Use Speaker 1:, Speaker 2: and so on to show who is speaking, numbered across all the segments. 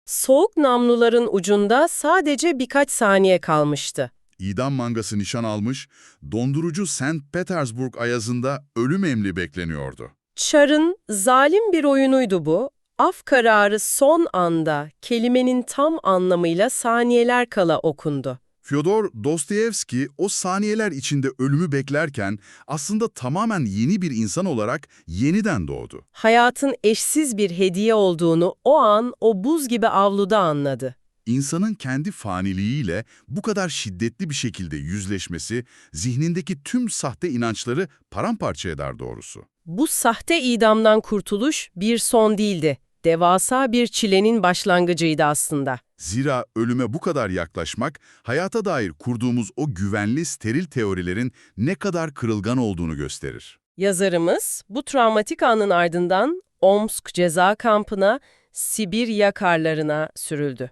Speaker 1: Soğuk namluların ucunda sadece birkaç saniye kalmıştı.
Speaker 2: İdam mangası nişan almış, dondurucu St. Petersburg ayazında ölüm emri bekleniyordu.
Speaker 1: Çar'ın zalim bir oyunuydu bu. Af kararı son anda, kelimenin tam anlamıyla saniyeler kala okundu.
Speaker 2: Fyodor Dostoyevski o saniyeler içinde ölümü beklerken aslında tamamen yeni bir insan olarak yeniden doğdu.
Speaker 1: Hayatın eşsiz bir hediye olduğunu o an o buz gibi avluda anladı.
Speaker 2: İnsanın kendi faniliğiyle bu kadar şiddetli bir şekilde yüzleşmesi, zihnindeki tüm sahte inançları paramparça eder doğrusu.
Speaker 1: Bu sahte idamdan kurtuluş bir son değildi. Devasa bir çilenin başlangıcıydı aslında.
Speaker 2: Zira ölüme bu kadar yaklaşmak, hayata dair kurduğumuz o güvenli, steril teorilerin ne kadar kırılgan olduğunu gösterir.
Speaker 1: Yazarımız bu travmatik anın ardından Omsk ceza kampına, Sibir yakarlarına sürüldü.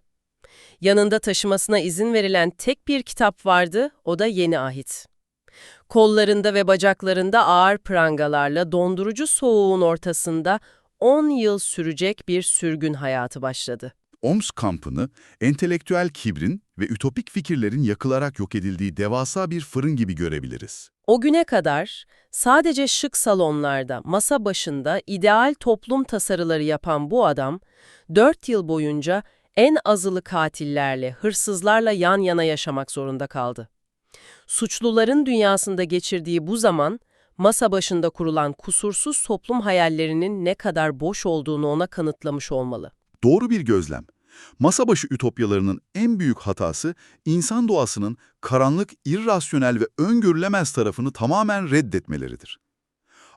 Speaker 1: Yanında taşımasına izin verilen tek bir kitap vardı, o da Yeni Ahit. Kollarında ve bacaklarında ağır prangalarla dondurucu soğuğun ortasında 10 yıl sürecek bir sürgün hayatı başladı.
Speaker 2: Omsk kampını, entelektüel kibrin ve ütopik fikirlerin yakılarak yok edildiği devasa bir fırın gibi görebiliriz.
Speaker 1: O güne kadar sadece şık salonlarda, masa başında ideal toplum tasarıları yapan bu adam, 4 yıl boyunca en azılı katillerle, hırsızlarla yan yana yaşamak zorunda kaldı. Suçluların dünyasında geçirdiği bu zaman, masa başında kurulan kusursuz toplum hayallerinin ne kadar boş olduğunu ona kanıtlamış olmalı.
Speaker 2: Doğru bir gözlem. Masabaşı ütopyalarının en büyük hatası, insan doğasının karanlık, irrasyonel ve öngörülemez tarafını tamamen reddetmeleridir.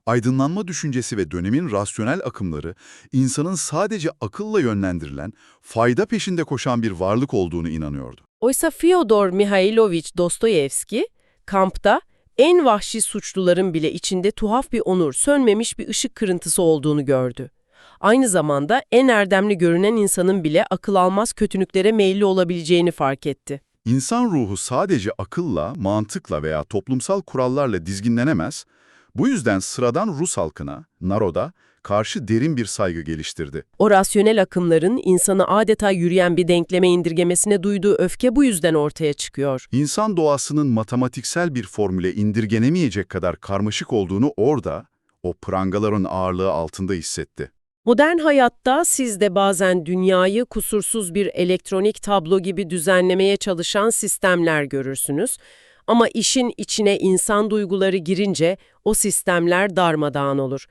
Speaker 2: Aydınlanma düşüncesi ve dönemin rasyonel akımları, insanın sadece akılla yönlendirilen, fayda peşinde koşan bir varlık olduğunu inanıyordu.
Speaker 1: Oysa Fyodor Mihailovich Dostoyevski, kampta en vahşi suçluların bile içinde tuhaf bir onur, sönmemiş bir ışık kırıntısı olduğunu gördü. Aynı zamanda en erdemli görünen insanın bile akıl almaz kötülüklere meyilli olabileceğini fark etti.
Speaker 2: İnsan ruhu sadece akılla, mantıkla veya toplumsal kurallarla dizginlenemez, bu yüzden sıradan Rus halkına, naroda, karşı derin bir saygı geliştirdi.
Speaker 1: O rasyonel akımların insanı adeta yürüyen bir denkleme indirgemesine duyduğu öfke bu yüzden ortaya çıkıyor.
Speaker 2: İnsan doğasının matematiksel bir formüle indirgenemeyecek kadar karmaşık olduğunu orada, o prangaların ağırlığı altında hissetti.
Speaker 1: Modern hayatta siz de bazen dünyayı kusursuz bir elektronik tablo gibi düzenlemeye çalışan sistemler görürsünüz. Ama işin içine insan duyguları girince o sistemler darmadağın olur.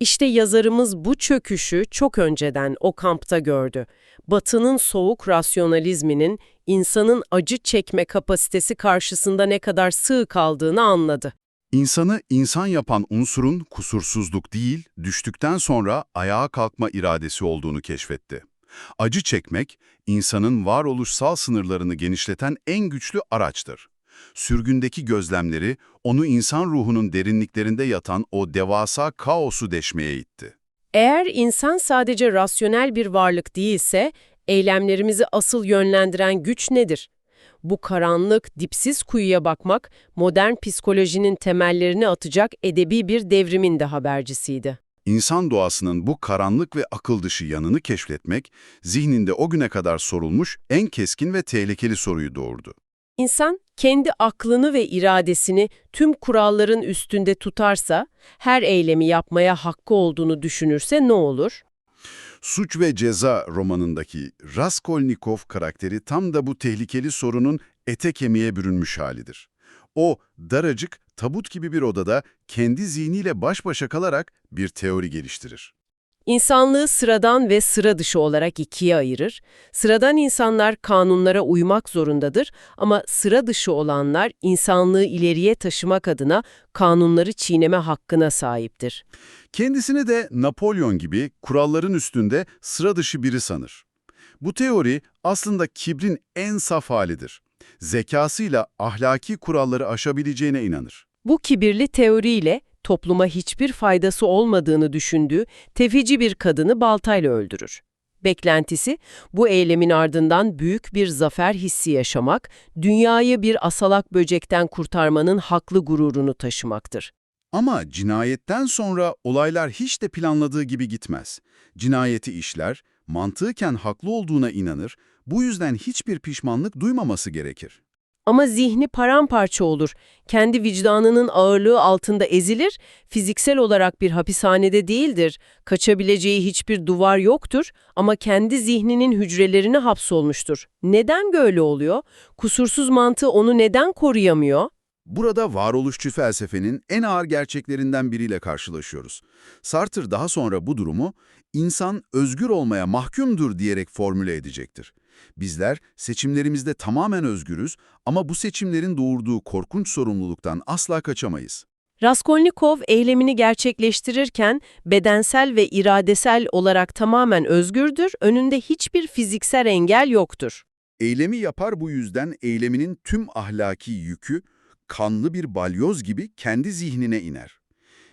Speaker 1: İşte yazarımız bu çöküşü çok önceden o kampta gördü. Batı'nın soğuk rasyonalizminin insanın acı çekme kapasitesi karşısında ne kadar sığ kaldığını anladı.
Speaker 2: İnsanı insan yapan unsurun kusursuzluk değil, düştükten sonra ayağa kalkma iradesi olduğunu keşfetti. Acı çekmek, insanın varoluşsal sınırlarını genişleten en güçlü araçtır. Sürgündeki gözlemleri, onu insan ruhunun derinliklerinde yatan o devasa kaosu deşmeye itti.
Speaker 1: Eğer insan sadece rasyonel bir varlık değilse, eylemlerimizi asıl yönlendiren güç nedir? Bu karanlık, dipsiz kuyuya bakmak, modern psikolojinin temellerini atacak edebi bir devrimin de habercisiydi.
Speaker 2: İnsan doğasının bu karanlık ve akıl dışı yanını keşfetmek, zihninde o güne kadar sorulmuş en keskin ve tehlikeli soruyu doğurdu.
Speaker 1: İnsan, kendi aklını ve iradesini tüm kuralların üstünde tutarsa, her eylemi yapmaya hakkı olduğunu düşünürse ne olur?
Speaker 2: Suç ve Ceza romanındaki Raskolnikov karakteri tam da bu tehlikeli sorunun ete kemiğe bürünmüş halidir. O, daracık, tabut gibi bir odada kendi zihniyle baş başa kalarak bir teori geliştirir.
Speaker 1: İnsanlığı sıradan ve sıra dışı olarak ikiye ayırır. Sıradan insanlar kanunlara uymak zorundadır ama sıra dışı olanlar insanlığı ileriye taşımak adına kanunları çiğneme hakkına sahiptir.
Speaker 2: Kendisini de Napolyon gibi kuralların üstünde sıra dışı biri sanır. Bu teori aslında kibrin en saf halidir. Zekasıyla ahlaki kuralları aşabileceğine inanır.
Speaker 1: Bu kibirli teoriyle topluma hiçbir faydası olmadığını düşündüğü tefeci bir kadını baltayla öldürür. Beklentisi, bu eylemin ardından büyük bir zafer hissi yaşamak, dünyayı bir asalak böcekten kurtarmanın haklı gururunu taşımaktır.
Speaker 2: Ama cinayetten sonra olaylar hiç de planladığı gibi gitmez. Cinayeti işler, Mantıken haklı olduğuna inanır, bu yüzden hiçbir pişmanlık duymaması gerekir.
Speaker 1: Ama zihni paramparça olur. Kendi vicdanının ağırlığı altında ezilir, fiziksel olarak bir hapishanede değildir. Kaçabileceği hiçbir duvar yoktur ama kendi zihninin hücrelerine hapsolmuştur. Neden böyle oluyor? Kusursuz mantığı onu neden koruyamıyor?
Speaker 2: Burada varoluşçu felsefenin en ağır gerçeklerinden biriyle karşılaşıyoruz. Sartre daha sonra bu durumu insan özgür olmaya mahkumdur diyerek formüle edecektir. Bizler seçimlerimizde tamamen özgürüz ama bu seçimlerin doğurduğu korkunç sorumluluktan asla kaçamayız.
Speaker 1: Raskolnikov eylemini gerçekleştirirken bedensel ve iradesel olarak tamamen özgürdür, önünde hiçbir fiziksel engel yoktur.
Speaker 2: Eylemi yapar, bu yüzden eyleminin tüm ahlaki yükü kanlı bir balyoz gibi kendi zihnine iner.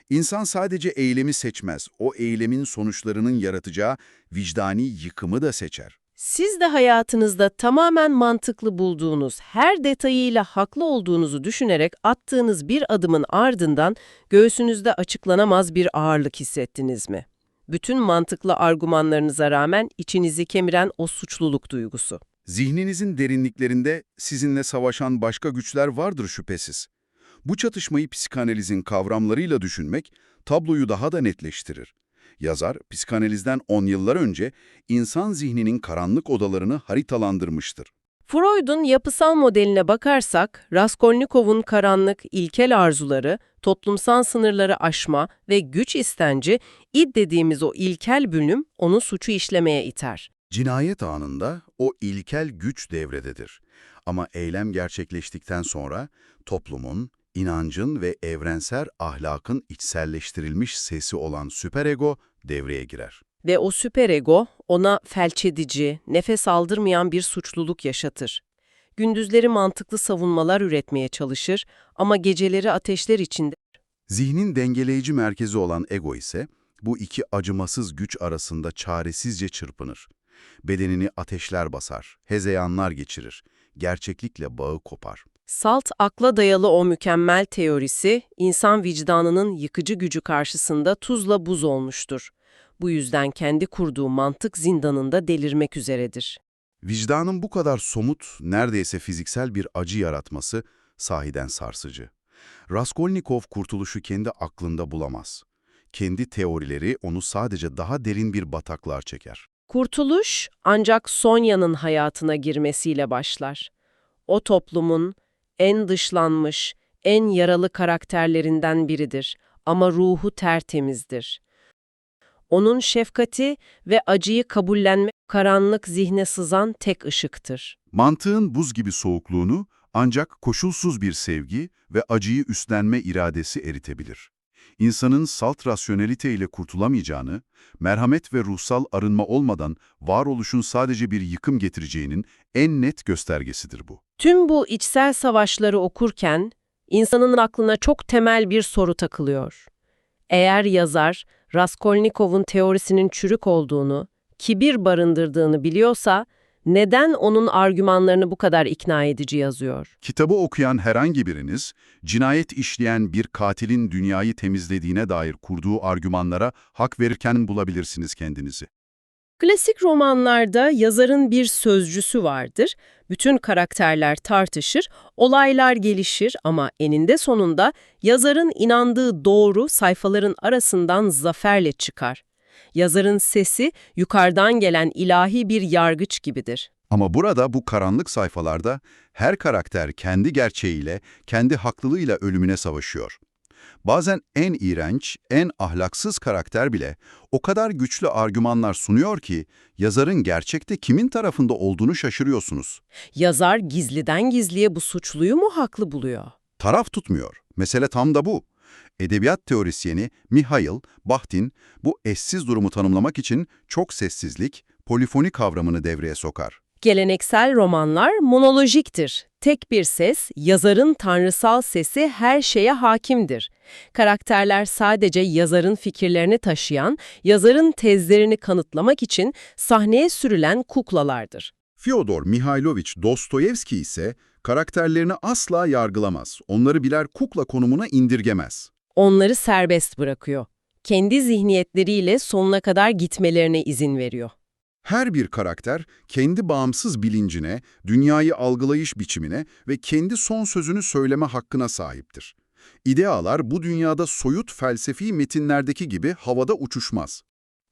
Speaker 2: İnsan sadece eylemi seçmez, o eylemin sonuçlarının yaratacağı vicdani yıkımı da seçer.
Speaker 1: Siz de hayatınızda tamamen mantıklı bulduğunuz, her detayıyla haklı olduğunuzu düşünerek attığınız bir adımın ardından göğsünüzde açıklanamaz bir ağırlık hissettiniz mi? Bütün mantıklı argümanlarınıza rağmen içinizi kemiren o suçluluk duygusu.
Speaker 2: Zihninizin derinliklerinde sizinle savaşan başka güçler vardır şüphesiz. Bu çatışmayı psikanalizin kavramlarıyla düşünmek tabloyu daha da netleştirir. Yazar, psikanalizden 10 yıllar önce insan zihninin karanlık odalarını haritalandırmıştır.
Speaker 1: Freud'un yapısal modeline bakarsak, Raskolnikov'un karanlık, ilkel arzuları, toplumsal sınırları aşma ve güç istenci, id dediğimiz o ilkel bölüm onu suçu işlemeye iter.
Speaker 2: Cinayet anında o ilkel güç devrededir. Ama eylem gerçekleştikten sonra toplumun, inancın ve evrensel ahlakın içselleştirilmiş sesi olan süperego devreye girer.
Speaker 1: Ve o süperego ona felç edici, nefes aldırmayan bir suçluluk yaşatır. Gündüzleri mantıklı savunmalar üretmeye çalışır ama geceleri ateşler içinde.
Speaker 2: Zihnin dengeleyici merkezi olan ego ise bu iki acımasız güç arasında çaresizce çırpınır. Bedenini ateşler basar, hezeyanlar geçirir, gerçeklikle bağı kopar.
Speaker 1: Salt akla dayalı o mükemmel teorisi, insan vicdanının yıkıcı gücü karşısında tuzla buz olmuştur. Bu yüzden kendi kurduğu mantık zindanında delirmek üzeredir.
Speaker 2: Vicdanın bu kadar somut, neredeyse fiziksel bir acı yaratması sahiden sarsıcı. Raskolnikov kurtuluşu kendi aklında bulamaz. Kendi teorileri onu sadece daha derin bir bataklığa çeker.
Speaker 1: Kurtuluş ancak Sonya'nın hayatına girmesiyle başlar. O toplumun en dışlanmış, en yaralı karakterlerinden biridir ama ruhu tertemizdir. Onun şefkati ve acıyı kabullenme karanlık zihne sızan tek ışıktır.
Speaker 2: Mantığın buz gibi soğukluğunu ancak koşulsuz bir sevgi ve acıyı üstlenme iradesi eritebilir. İnsanın salt rasyoneliteyle kurtulamayacağını, merhamet ve ruhsal arınma olmadan varoluşun sadece bir yıkım getireceğinin en net göstergesidir bu.
Speaker 1: Tüm bu içsel savaşları okurken insanın aklına çok temel bir soru takılıyor. Eğer yazar Raskolnikov'un teorisinin çürük olduğunu, kibir barındırdığını biliyorsa neden onun argümanlarını bu kadar ikna edici yazıyor?
Speaker 2: Kitabı okuyan herhangi biriniz, cinayet işleyen bir katilin dünyayı temizlediğine dair kurduğu argümanlara hak verirken bulabilirsiniz kendinizi.
Speaker 1: Klasik romanlarda yazarın bir sözcüsü vardır. Bütün karakterler tartışır, olaylar gelişir ama eninde sonunda yazarın inandığı doğru sayfaların arasından zaferle çıkar. Yazarın sesi yukarıdan gelen ilahi bir yargıç gibidir.
Speaker 2: Ama burada bu karanlık sayfalarda her karakter kendi gerçeğiyle, kendi haklılığıyla ölümüne savaşıyor. Bazen en iğrenç, en ahlaksız karakter bile o kadar güçlü argümanlar sunuyor ki yazarın gerçekte kimin tarafında olduğunu şaşırıyorsunuz.
Speaker 1: Yazar gizliden gizliye bu suçluyu mu haklı buluyor?
Speaker 2: Taraf tutmuyor. Mesele tam da bu. Edebiyat teorisyeni Mihail Bakhtin bu eşsiz durumu tanımlamak için çok sessizlik, polifoni kavramını devreye sokar.
Speaker 1: Geleneksel romanlar monolojiktir. Tek bir ses, yazarın tanrısal sesi her şeye hakimdir. Karakterler sadece yazarın fikirlerini taşıyan, yazarın tezlerini kanıtlamak için sahneye sürülen kuklalardır.
Speaker 2: Fyodor Mihailovich Dostoyevski ise karakterlerini asla yargılamaz, onları birer kukla konumuna indirgemez.
Speaker 1: Onları serbest bırakıyor. Kendi zihniyetleriyle sonuna kadar gitmelerine izin veriyor.
Speaker 3: Her bir karakter kendi bağımsız bilincine, dünyayı algılayış biçimine ve kendi son sözünü söyleme hakkına sahiptir. İdealar bu dünyada soyut felsefi metinlerdeki gibi havada uçuşmaz.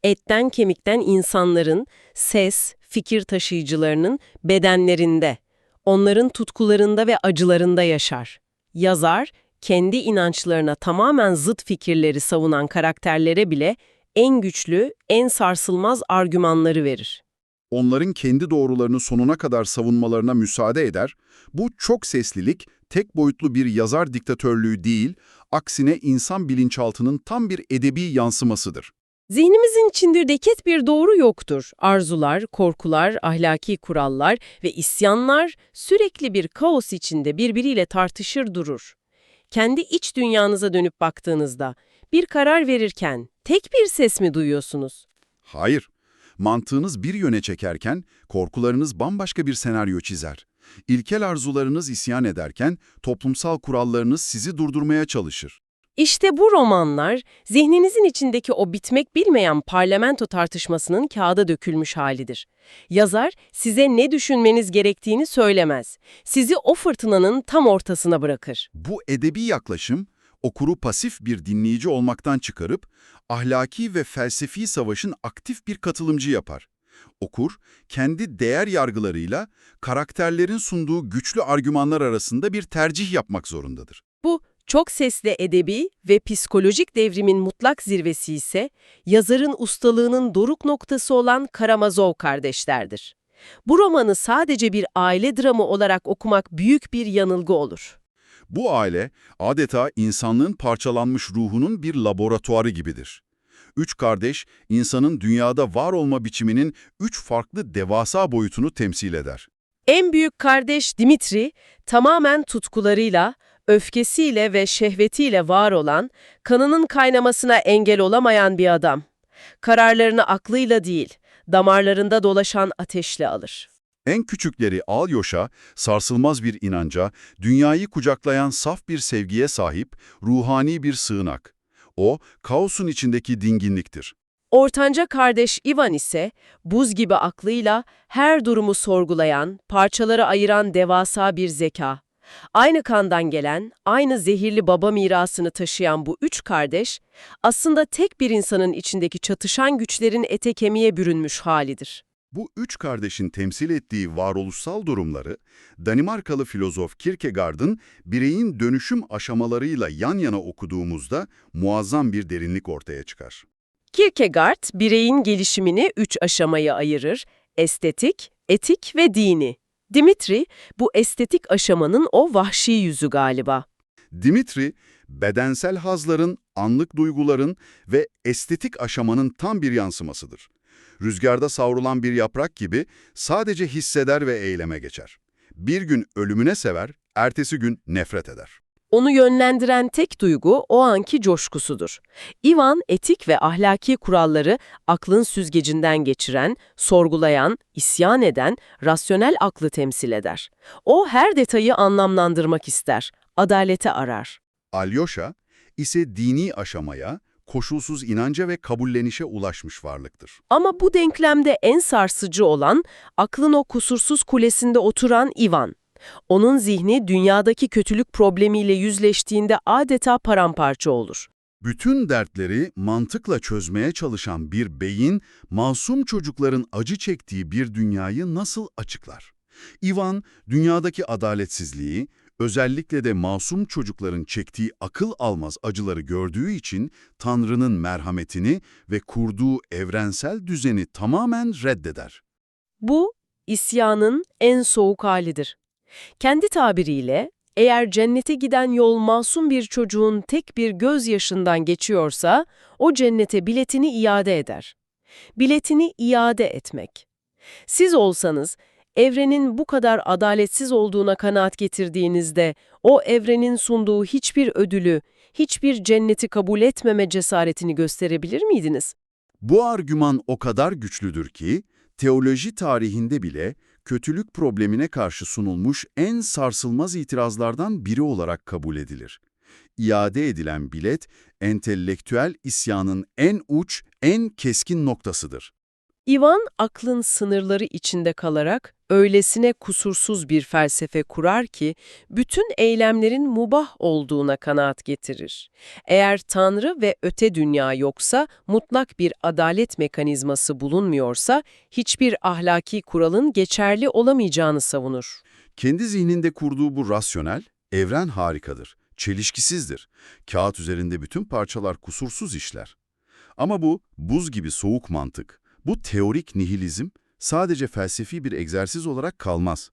Speaker 1: Etten kemikten insanların, ses, fikir taşıyıcılarının bedenlerinde, onların tutkularında ve acılarında yaşar. Yazar, kendi inançlarına tamamen zıt fikirleri savunan karakterlere bile en güçlü, en sarsılmaz argümanları verir.
Speaker 3: Onların kendi doğrularını sonuna kadar savunmalarına müsaade eder, bu çok seslilik, tek boyutlu bir yazar diktatörlüğü değil, aksine insan bilinçaltının tam bir edebi yansımasıdır.
Speaker 1: Zihnimizin içinde deket bir doğru yoktur. Arzular, korkular, ahlaki kurallar ve isyanlar sürekli bir kaos içinde birbiriyle tartışır durur. Kendi iç dünyanıza dönüp baktığınızda bir karar verirken tek bir ses mi duyuyorsunuz?
Speaker 3: Hayır, mantığınız bir yöne çekerken korkularınız bambaşka bir senaryo çizer. İlkel arzularınız isyan ederken toplumsal kurallarınız sizi durdurmaya çalışır.
Speaker 1: İşte bu romanlar, zihninizin içindeki o bitmek bilmeyen parlamento tartışmasının kağıda dökülmüş halidir. Yazar, size ne düşünmeniz gerektiğini söylemez. Sizi o fırtınanın tam ortasına bırakır.
Speaker 3: Bu edebi yaklaşım, okuru pasif bir dinleyici olmaktan çıkarıp, ahlaki ve felsefi savaşın aktif bir katılımcı yapar. Okur, kendi değer yargılarıyla karakterlerin sunduğu güçlü argümanlar arasında bir tercih yapmak zorundadır.
Speaker 1: Bu, çok sesli edebi ve psikolojik devrimin mutlak zirvesi ise yazarın ustalığının doruk noktası olan Karamazov kardeşlerdir. Bu romanı sadece bir aile dramı olarak okumak büyük bir yanılgı olur.
Speaker 3: Bu aile, adeta insanlığın parçalanmış ruhunun bir laboratuvarı gibidir. Üç kardeş, insanın dünyada var olma biçiminin üç farklı devasa boyutunu temsil eder.
Speaker 1: En büyük kardeş Dimitri, tamamen tutkularıyla, öfkesiyle ve şehvetiyle var olan, kanının kaynamasına engel olamayan bir adam. Kararlarını aklıyla değil, damarlarında dolaşan ateşle alır.
Speaker 3: En küçükleri Alyosha, sarsılmaz bir inanca, dünyayı kucaklayan saf bir sevgiye sahip, ruhani bir sığınak. O, kaosun içindeki dinginliktir.
Speaker 1: Ortanca kardeş Ivan ise buz gibi aklıyla her durumu sorgulayan, parçalara ayıran devasa bir zeka. Aynı kandan gelen, aynı zehirli baba mirasını taşıyan bu üç kardeş, aslında tek bir insanın içindeki çatışan güçlerin ete kemiğe bürünmüş halidir.
Speaker 3: Bu üç kardeşin temsil ettiği varoluşsal durumları, Danimarkalı filozof Kierkegaard'ın bireyin dönüşüm aşamalarıyla yan yana okuduğumuzda muazzam bir derinlik ortaya çıkar.
Speaker 1: Kierkegaard, bireyin gelişimini üç aşamaya ayırır: estetik, etik ve dini. Dimitri, bu estetik aşamanın o vahşi yüzü galiba.
Speaker 3: Dimitri, bedensel hazların, anlık duyguların ve estetik aşamanın tam bir yansımasıdır. Rüzgarda savrulan bir yaprak gibi sadece hisseder ve eyleme geçer. Bir gün ölümüne sever, ertesi gün nefret eder.
Speaker 1: Onu yönlendiren tek duygu o anki coşkusudur. Ivan, etik ve ahlaki kuralları aklın süzgecinden geçiren, sorgulayan, isyan eden, rasyonel aklı temsil eder. O her detayı anlamlandırmak ister, adaleti arar.
Speaker 3: Alyosha ise dini aşamaya, koşulsuz inanca ve kabullenişe ulaşmış varlıktır.
Speaker 1: Ama bu denklemde en sarsıcı olan, aklın o kusursuz kulesinde oturan Ivan. Onun zihni dünyadaki kötülük problemiyle yüzleştiğinde adeta paramparça olur.
Speaker 3: Bütün dertleri mantıkla çözmeye çalışan bir beyin, masum çocukların acı çektiği bir dünyayı nasıl açıklar? Ivan, dünyadaki adaletsizliği, özellikle de masum çocukların çektiği akıl almaz acıları gördüğü için Tanrı'nın merhametini ve kurduğu evrensel düzeni tamamen reddeder.
Speaker 1: Bu, isyanın en soğuk halidir. Kendi tabiriyle, eğer cennete giden yol masum bir çocuğun tek bir gözyaşından geçiyorsa, o cennete biletini iade eder. Biletini iade etmek. Siz olsanız, evrenin bu kadar adaletsiz olduğuna kanaat getirdiğinizde, o evrenin sunduğu hiçbir ödülü, hiçbir cenneti kabul etmeme cesaretini gösterebilir miydiniz?
Speaker 3: Bu argüman o kadar güçlüdür ki, teoloji tarihinde bile kötülük problemine karşı sunulmuş en sarsılmaz itirazlardan biri olarak kabul edilir. İade edilen bilet, entelektüel isyanın en uç, en keskin noktasıdır.
Speaker 1: Ivan, aklın sınırları içinde kalarak öylesine kusursuz bir felsefe kurar ki bütün eylemlerin mubah olduğuna kanaat getirir. Eğer Tanrı ve öte dünya yoksa, mutlak bir adalet mekanizması bulunmuyorsa, hiçbir ahlaki kuralın geçerli olamayacağını savunur.
Speaker 3: Kendi zihninde kurduğu bu rasyonel, evren harikadır, çelişkisizdir. Kağıt üzerinde bütün parçalar kusursuz işler. Ama bu, buz gibi soğuk mantık, bu teorik nihilizm sadece felsefi bir egzersiz olarak kalmaz.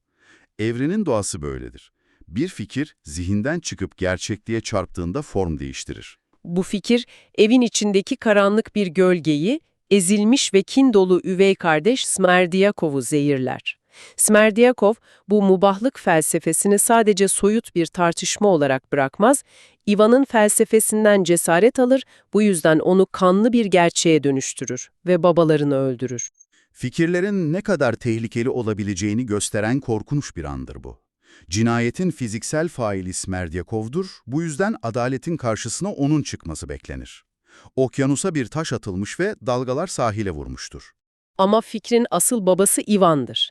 Speaker 3: Evrenin doğası böyledir. Bir fikir zihinden çıkıp gerçekliğe çarptığında form değiştirir.
Speaker 1: Bu fikir, evin içindeki karanlık bir gölgeyi, ezilmiş ve kin dolu üvey kardeş Smerdyakhov'u zehirler. Smerdyakov, bu mubahlık felsefesini sadece soyut bir tartışma olarak bırakmaz, Ivan'ın felsefesinden cesaret alır, bu yüzden onu kanlı bir gerçeğe dönüştürür ve babalarını öldürür.
Speaker 3: Fikirlerin ne kadar tehlikeli olabileceğini gösteren korkunç bir andır bu. Cinayetin fiziksel faili Smerdyakov'dur, bu yüzden adaletin karşısına onun çıkması beklenir. Okyanusa bir taş atılmış ve dalgalar sahile vurmuştur.
Speaker 1: Ama fikrin asıl babası Ivan'dır.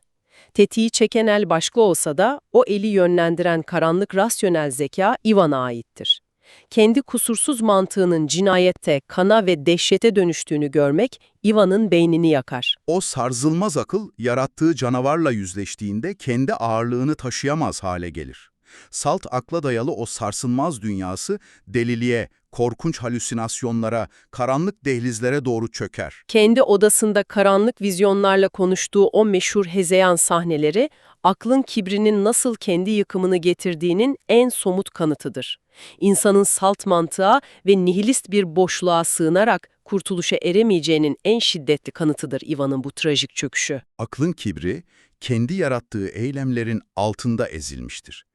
Speaker 1: Tetiği çeken el başka olsa da o eli yönlendiren karanlık rasyonel zeka Ivan'a aittir. Kendi kusursuz mantığının cinayette, kana ve dehşete dönüştüğünü görmek Ivan'ın beynini yakar.
Speaker 3: O sarsılmaz akıl, yarattığı canavarla yüzleştiğinde kendi ağırlığını taşıyamaz hale gelir. Salt akla dayalı o sarsılmaz dünyası deliliğe, korkunç halüsinasyonlara, karanlık dehlizlere doğru çöker.
Speaker 1: Kendi odasında karanlık vizyonlarla konuştuğu o meşhur hezeyan sahneleri, aklın kibrinin nasıl kendi yıkımını getirdiğinin en somut kanıtıdır. İnsanın salt mantığa ve nihilist bir boşluğa sığınarak kurtuluşa eremeyeceğinin en şiddetli kanıtıdır Ivan'ın bu trajik çöküşü.
Speaker 3: Aklın kibri, kendi yarattığı eylemlerin altında ezilmiştir.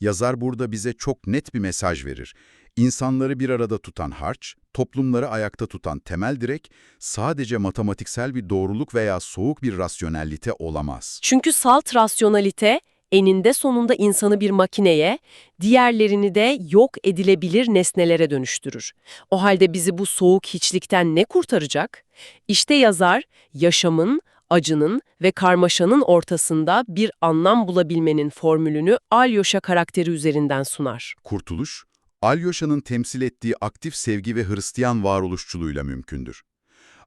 Speaker 3: Yazar burada bize çok net bir mesaj verir. İnsanları bir arada tutan harç, toplumları ayakta tutan temel direk, sadece matematiksel bir doğruluk veya soğuk bir rasyonellite olamaz.
Speaker 1: Çünkü salt rasyonalite, eninde sonunda insanı bir makineye, diğerlerini de yok edilebilir nesnelere dönüştürür. O halde bizi bu soğuk hiçlikten ne kurtaracak? İşte yazar, yaşamın, acının ve karmaşanın ortasında bir anlam bulabilmenin formülünü Alyosha karakteri üzerinden sunar.
Speaker 3: Kurtuluş, Alyosha'nın temsil ettiği aktif sevgi ve Hristiyan varoluşçuluğuyla mümkündür.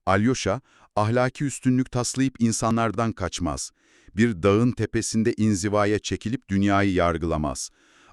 Speaker 3: Alyosha, ahlaki üstünlük taslayıp insanlardan kaçmaz. Bir dağın tepesinde inzivaya çekilip dünyayı yargılamaz.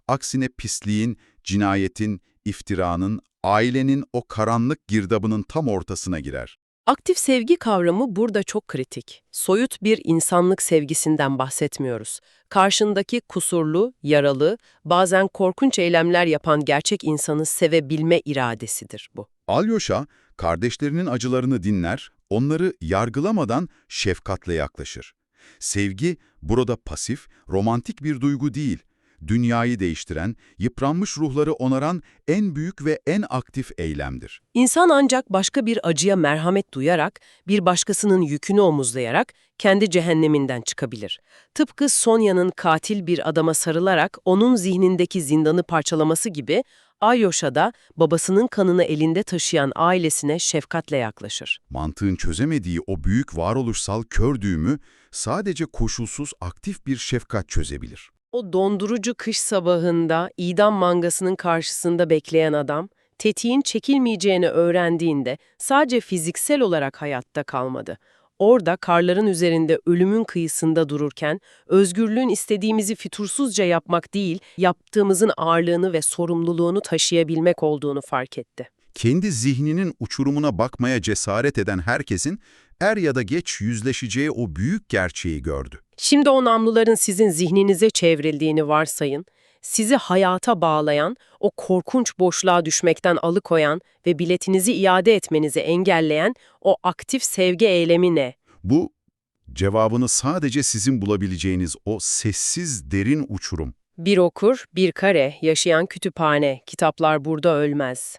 Speaker 3: Aksine pisliğin, cinayetin, iftiranın, ailenin o karanlık girdabının tam ortasına girer.
Speaker 1: Aktif sevgi kavramı burada çok kritik. Soyut bir insanlık sevgisinden bahsetmiyoruz. Karşındaki kusurlu, yaralı, bazen korkunç eylemler yapan gerçek insanı sevebilme iradesidir bu.
Speaker 3: Alyosha, kardeşlerinin acılarını dinler, onları yargılamadan şefkatle yaklaşır. Sevgi, burada pasif, romantik bir duygu değil, dünyayı değiştiren, yıpranmış ruhları onaran en büyük ve en aktif eylemdir.
Speaker 1: İnsan ancak başka bir acıya merhamet duyarak, bir başkasının yükünü omuzlayarak kendi cehenneminden çıkabilir. Tıpkı Sonya'nın katil bir adama sarılarak onun zihnindeki zindanı parçalaması gibi, Alyosha da babasının kanını elinde taşıyan ailesine şefkatle yaklaşır.
Speaker 3: Mantığın çözemediği o büyük varoluşsal kör düğümü sadece koşulsuz aktif bir şefkat çözebilir.
Speaker 1: O dondurucu kış sabahında idam mangasının karşısında bekleyen adam, tetiğin çekilmeyeceğini öğrendiğinde sadece fiziksel olarak hayatta kalmadı. Orada karların üzerinde ölümün kıyısında dururken, özgürlüğün istediğimizi fütursuzca yapmak değil, yaptığımızın ağırlığını ve sorumluluğunu taşıyabilmek olduğunu fark etti.
Speaker 3: Kendi zihninin uçurumuna bakmaya cesaret eden herkesin er ya da geç yüzleşeceği o büyük gerçeği gördü.
Speaker 1: Şimdi o namluların sizin zihninize çevrildiğini varsayın, sizi hayata bağlayan, o korkunç boşluğa düşmekten alıkoyan ve biletinizi iade etmenizi engelleyen o aktif sevgi eylemi ne?
Speaker 3: Bu, cevabını sadece sizin bulabileceğiniz o sessiz, derin uçurum.
Speaker 1: Bir okur, bir kare, yaşayan kütüphane, kitaplar burada ölmez.